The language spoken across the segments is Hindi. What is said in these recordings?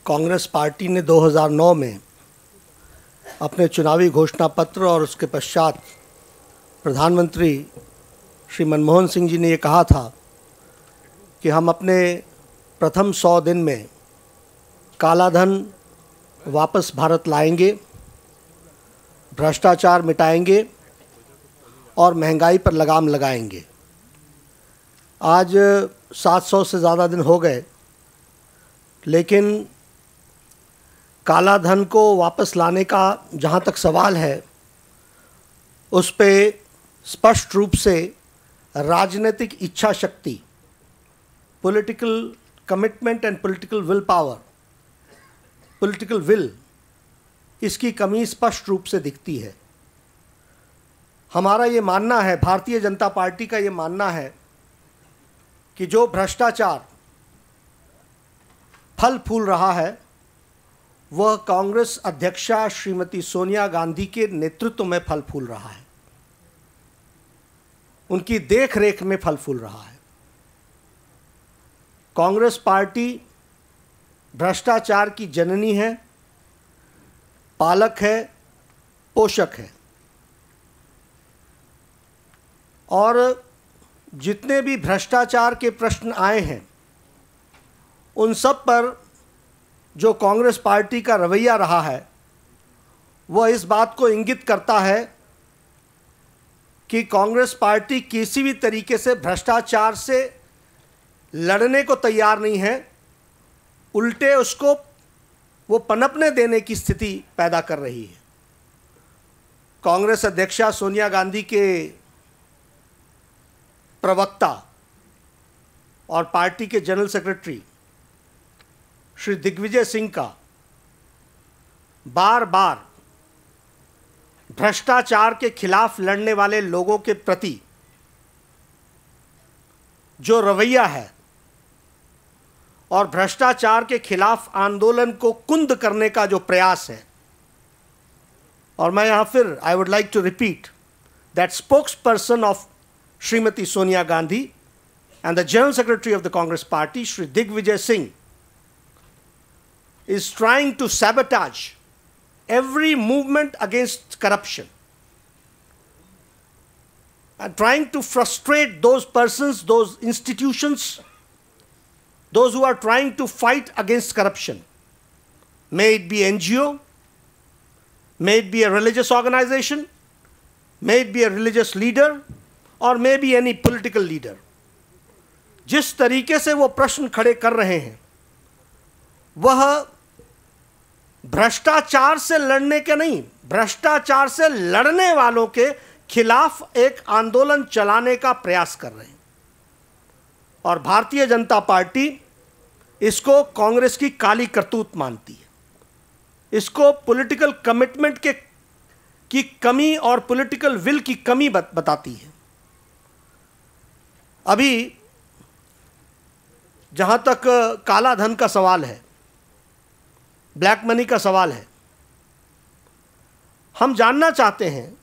कांग्रेस पार्टी ने 2009 में अपने चुनावी घोषणा पत्र और उसके पश्चात प्रधानमंत्री श्री मनमोहन सिंह जी ने ये कहा था कि हम अपने प्रथम 100 दिन में काला धन वापस भारत लाएंगे, भ्रष्टाचार मिटाएंगे और महंगाई पर लगाम लगाएंगे। आज 700 से ज़्यादा दिन हो गए, लेकिन काला धन को वापस लाने का जहाँ तक सवाल है, उस पे स्पष्ट रूप से राजनीतिक इच्छा शक्ति, political commitment and political will power, political will, इसकी कमी स्पष्ट रूप से दिखती है। हमारा ये मानना है, भारतीय जनता पार्टी का ये मानना है कि जो भ्रष्टाचार फल फूल रहा है वह कांग्रेस अध्यक्षा श्रीमती सोनिया गांधी के नेतृत्व में फल फूल रहा है, उनकी देखरेख में फल फूल रहा है। कांग्रेस पार्टी भ्रष्टाचार की जननी है, पालक है, पोषक है, और जितने भी भ्रष्टाचार के प्रश्न आए हैं उन सब पर जो कांग्रेस पार्टी का रवैया रहा है वह इस बात को इंगित करता है कि कांग्रेस पार्टी किसी भी तरीके से भ्रष्टाचार से लड़ने को तैयार नहीं है, उल्टे उसको वो पनपने देने की स्थिति पैदा कर रही है। कांग्रेस अध्यक्षा सोनिया गांधी के प्रवक्ता और पार्टी के जनरल सेक्रेटरी श्री दिग्विजय सिंह का बार बार भ्रष्टाचार के खिलाफ लड़ने वाले लोगों के प्रति जो रवैया है और भ्रष्टाचार के खिलाफ आंदोलन को कुंद करने का जो प्रयास है, और मैं यहां फिर I would like to repeat that spokesperson of Shrimati Sonia Gandhi and the general secretary of the Congress party Shri Digvijay Singh is trying to sabotage every movement against corruption and trying to frustrate those persons, those institutions, those who are trying to fight against corruption. May it be NGO, may it be a religious organization, may it be a religious leader, or may be any political leader. जिस तरीके से वो प्रश्न खड़े कर रहे हैं वह भ्रष्टाचार से लड़ने के नहीं, भ्रष्टाचार से लड़ने वालों के खिलाफ एक आंदोलन चलाने का प्रयास कर रहे हैं। और भारतीय जनता पार्टी इसको कांग्रेस की काली करतूत मानती है, इसको पॉलिटिकल कमिटमेंट की कमी और पॉलिटिकल विल की कमी बताती है। अभी जहां तक काला धन का सवाल है, ब्लैक मनी का सवाल है, हम जानना चाहते हैं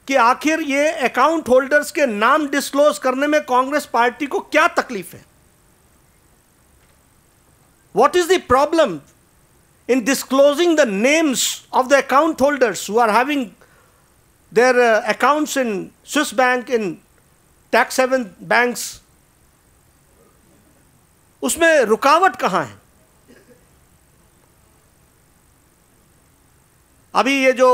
कि आखिर ये अकाउंट होल्डर्स के नाम डिस्क्लोज करने में कांग्रेस पार्टी को क्या तकलीफ है? What is the problem in disclosing the names of the account holders who are having their accounts in Swiss bank, in tax haven banks? उसमें रुकावट कहां है? अभी ये जो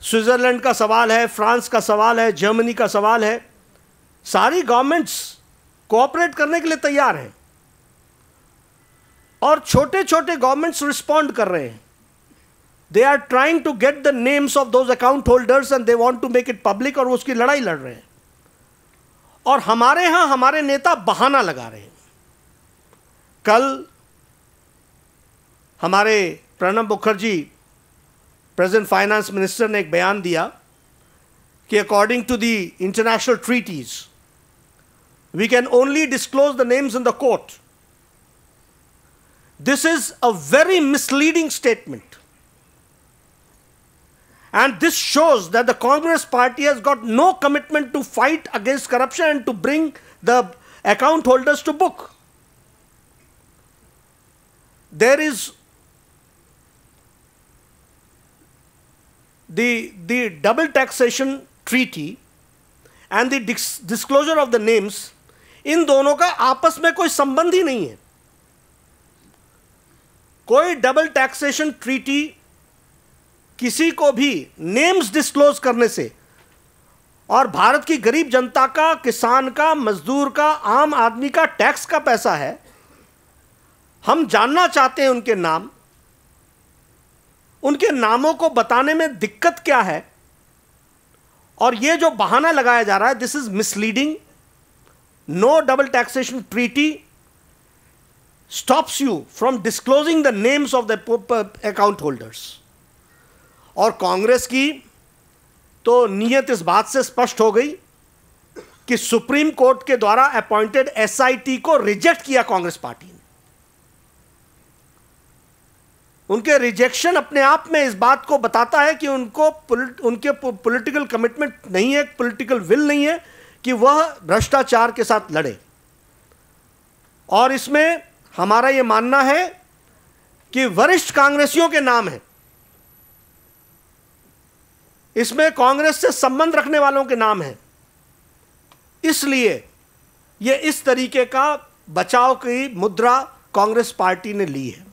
स्विट्जरलैंड का सवाल है, फ्रांस का सवाल है, जर्मनी का सवाल है, सारी गवर्नमेंट्स कोऑपरेट करने के लिए तैयार हैं और छोटे छोटे गवर्नमेंट्स रिस्पॉन्ड कर रहे हैं। They are trying to get the names of those account holders and they want to make it public, और उसकी लड़ाई लड़ रहे हैं। और हमारे यहां हमारे नेता बहाना लगा रहे हैं। कल हमारे Pranab Mukherjee present finance minister ने एक बयान दिया कि according to the international treaties we can only disclose the names in the court. This is a very misleading statement And this shows that the Congress party has got no commitment to fight against corruption and to bring the account holders to book. there is the double taxation treaty and the disclosure of the names, इन दोनों का आपस में कोई संबंध ही नहीं है। कोई डबल टैक्सेशन ट्रीटी किसी को भी नेम्स डिस्क्लोज करने से, और भारत की गरीब जनता का, किसान का, मजदूर का, आम आदमी का टैक्स का पैसा है, हम जानना चाहते हैं उनके नाम। उनके नामों को बताने में दिक्कत क्या है? और ये जो बहाना लगाया जा रहा है, this is misleading. No double taxation treaty stops you from disclosing the names of the account holders. और कांग्रेस की तो नीयत इस बात से स्पष्ट हो गई कि सुप्रीम कोर्ट के द्वारा अपॉइंटेड एसआईटी को रिजेक्ट किया कांग्रेस पार्टी ने। उनके रिजेक्शन अपने आप में इस बात को बताता है कि उनके पॉलिटिकल कमिटमेंट नहीं है, पॉलिटिकल विल नहीं है कि वह भ्रष्टाचार के साथ लड़े। और इसमें हमारा यह मानना है कि वरिष्ठ कांग्रेसियों के नाम हैं, इसमें कांग्रेस से संबंध रखने वालों के नाम हैं। इसलिए यह इस तरीके का बचाव की मुद्रा कांग्रेस पार्टी ने ली है।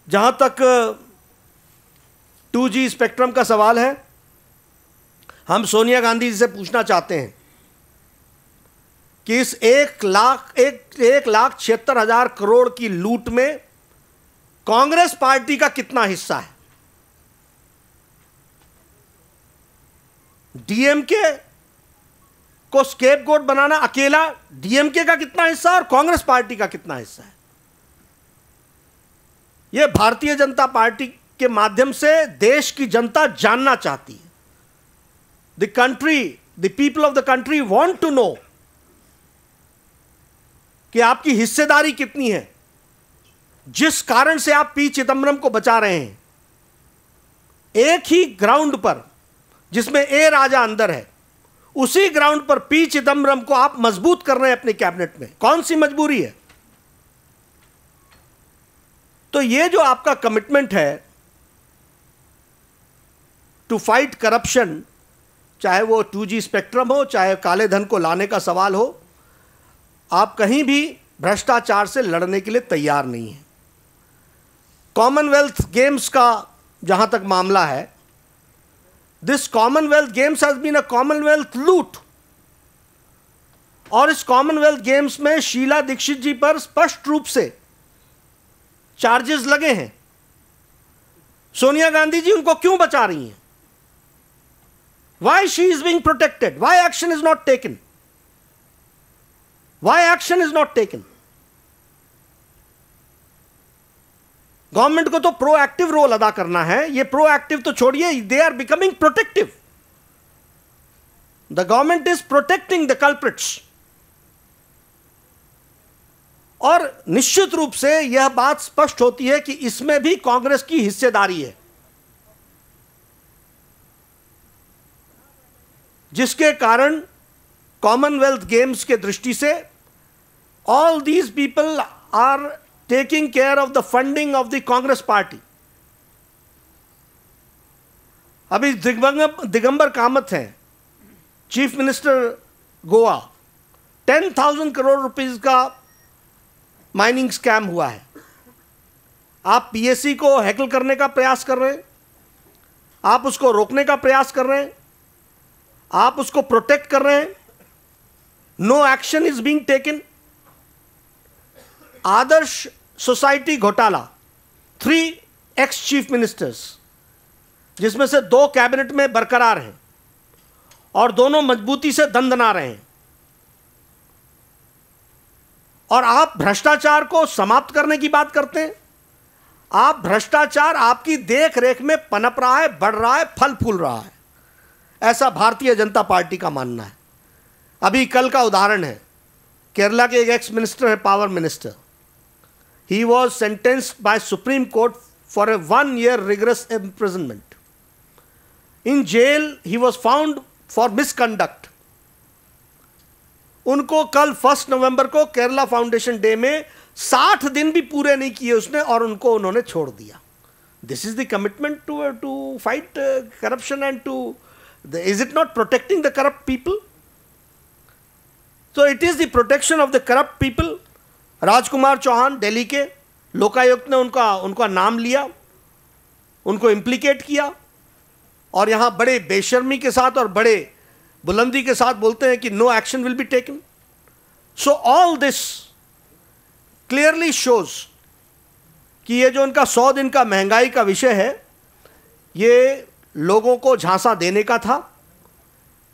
जहां तक 2G स्पेक्ट्रम का सवाल है, हम सोनिया गांधी जी से पूछना चाहते हैं कि इस 1,76,000 करोड़ की लूट में कांग्रेस पार्टी का कितना हिस्सा है? डीएमके को स्केपगोट बनाना, अकेला डीएमके का कितना हिस्सा और कांग्रेस पार्टी का कितना हिस्सा है? यह भारतीय जनता पार्टी के माध्यम से देश की जनता जानना चाहती है। The people of the country want to know कि आपकी हिस्सेदारी कितनी है, जिस कारण से आप पी चिदम्बरम को बचा रहे हैं। एक ही ग्राउंड पर जिसमें ए राजा अंदर है, उसी ग्राउंड पर पी चिदम्बरम को आप मजबूत कर रहे हैं अपने कैबिनेट में। कौन सी मजबूरी है? तो ये जो आपका कमिटमेंट है टू फाइट करप्शन, चाहे वो 2G स्पेक्ट्रम हो, चाहे काले धन को लाने का सवाल हो, आप कहीं भी भ्रष्टाचार से लड़ने के लिए तैयार नहीं है। कॉमनवेल्थ गेम्स का जहां तक मामला है, this Commonwealth games has been a Commonwealth loot. और इस कॉमनवेल्थ गेम्स में शीला दीक्षित जी पर स्पष्ट रूप से चार्जेस लगे हैं। सोनिया गांधी जी उनको क्यों बचा रही हैं? Why she is being protected? Why action is not taken? Why action is not taken? Government को तो प्रोएक्टिव रोल अदा करना है। ये प्रोएक्टिव तो छोड़िए, they are becoming protective. The government is protecting the culprits. और निश्चित रूप से यह बात स्पष्ट होती है कि इसमें भी कांग्रेस की हिस्सेदारी है, जिसके कारण कॉमनवेल्थ गेम्स के दृष्टि से all these people are taking care of the funding of the Congress party. अभी दिगंबर कामत हैं, chief minister Goa, 10,000 crore rupees का माइनिंग स्कैम हुआ है। आप पीएससी को हैकल करने का प्रयास कर रहे हैं, आप उसको रोकने का प्रयास कर रहे हैं, आप उसको प्रोटेक्ट कर रहे हैं। No action is being taken. Adarsh society घोटाला, 3 एक्स चीफ मिनिस्टर्स, जिसमें से 2 कैबिनेट में बरकरार हैं और दोनों मजबूती से दंदना रहे हैं। और आप भ्रष्टाचार को समाप्त करने की बात करते हैं। आप भ्रष्टाचार आपकी देख रेख में पनप रहा है, बढ़ रहा है, फल फूल रहा है, ऐसा भारतीय जनता पार्टी का मानना है। अभी कल का उदाहरण है, केरला के एक एक्स मिनिस्टर है, power minister. He was sentenced by supreme court for a 1 year rigorous imprisonment. In jail he was found for misconduct. उनको कल 1 नवंबर को केरला फाउंडेशन डे में 60 दिन भी पूरे नहीं किए उसने और उनको उन्होंने छोड़ दिया। This is the commitment to fight corruption and to is it not protecting the corrupt people? So it is the protection of the corrupt people. Rajkumar Chauhan Delhi के लोकायुक्त ने उनका नाम लिया, उनको इम्प्लीकेट किया और यहाँ बड़े बेशर्मी के साथ और बड़े बुलंदी के साथ बोलते हैं कि no action will be taken. So all this clearly shows कि ये जो उनका 100 दिन का महंगाई का विषय है, ये लोगों को झांसा देने का था।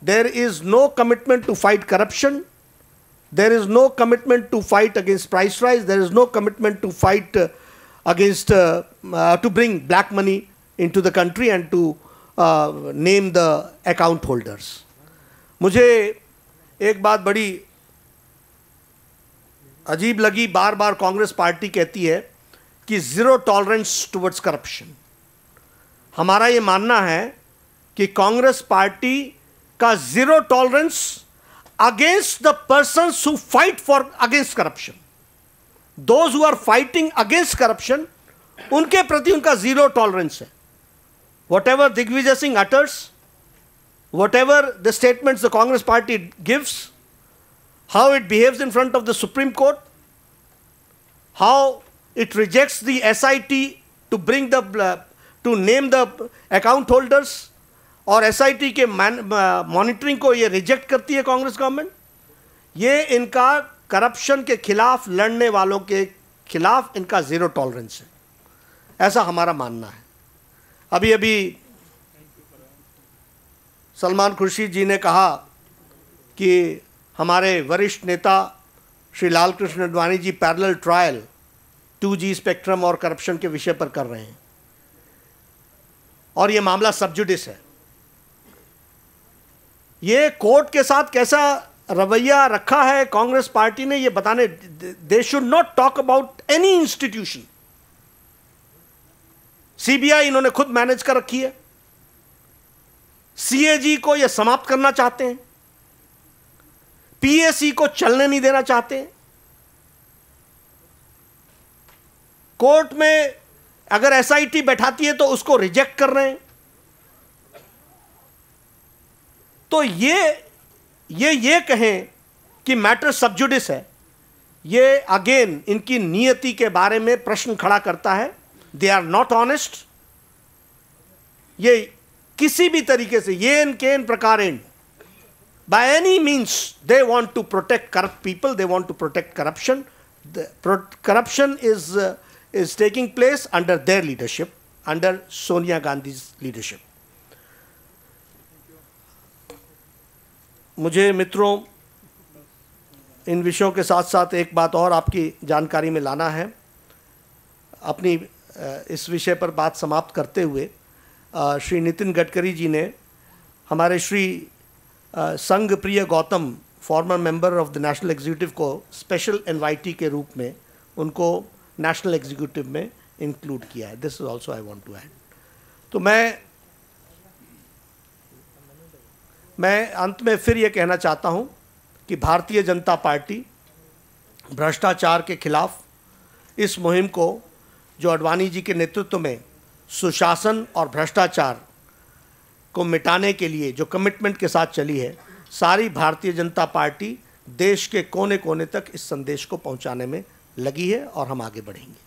There is no commitment to fight corruption. There is no commitment to fight against price rise. There is no commitment to fight against to bring black money into the country and to name the account holders. मुझे एक बात बड़ी अजीब लगी, बार बार कांग्रेस पार्टी कहती है कि ज़ीरो टॉलरेंस टुवर्ड्स करप्शन। हमारा ये मानना है कि कांग्रेस पार्टी का zero tolerance against the persons who fight for against corruption. Those who are fighting against corruption, उनके प्रति उनका zero tolerance है। Whatever Digvijay Singh utters, whatever the statements the Congress party gives, how it behaves in front of the Supreme Court, how it rejects the SIT to bring to name the account holders, और एसआईटी के मॉनिटरिंग को ये रिजेक्ट करती है कांग्रेस गवर्नमेंट। ये इनका करप्शन के खिलाफ लड़ने वालों के खिलाफ इनका ज़ीरो टॉलरेंस है, ऐसा हमारा मानना है। अभी अभी सलमान खुर्शीद जी ने कहा कि हमारे वरिष्ठ नेता Shri Lal Krishna Advani ji parallel trial 2G spectrum और करप्शन के विषय पर कर रहे हैं और ये मामला सब जुडिस है। ये कोर्ट के साथ कैसा रवैया रखा है कांग्रेस पार्टी ने, ये बताने, they should not talk about any institution. CBI इन्होंने खुद मैनेज कर रखी है, सीएजी को ये समाप्त करना चाहते हैं, पीएसी को चलने नहीं देना चाहते हैं। कोर्ट में अगर एसआईटी बैठाती है तो उसको रिजेक्ट कर रहे हैं। तो ये कहें कि मैटर सब जुडिस है, ये अगेन इनकी नियति के बारे में प्रश्न खड़ा करता है। They are not honest. ये किसी भी तरीके से येन केन प्रकारेण by any means they want to protect corrupt people, they want to protect corruption. Corruption is taking place under their leadership, under Sonia Gandhi's leadership. मुझे मित्रों इन विषयों के साथ साथ एक बात और आपकी जानकारी में लाना है। अपनी इस विषय पर बात समाप्त करते हुए श्री नितिन गडकरी जी ने हमारे श्री संघ प्रिय Gautam, farmer member of the national executive, को स्पेशल इनवाइटी के रूप में उनको नेशनल एग्जीक्यूटिव में इंक्लूड किया है। This is also I want to add. तो मैं अंत में फिर ये कहना चाहता हूँ कि भारतीय जनता पार्टी भ्रष्टाचार के खिलाफ इस मुहिम को, जो आडवाणी जी के नेतृत्व में सुशासन और भ्रष्टाचार को मिटाने के लिए जो कमिटमेंट के साथ चली है, सारी भारतीय जनता पार्टी देश के कोने कोने तक इस संदेश को पहुंचाने में लगी है और हम आगे बढ़ेंगे।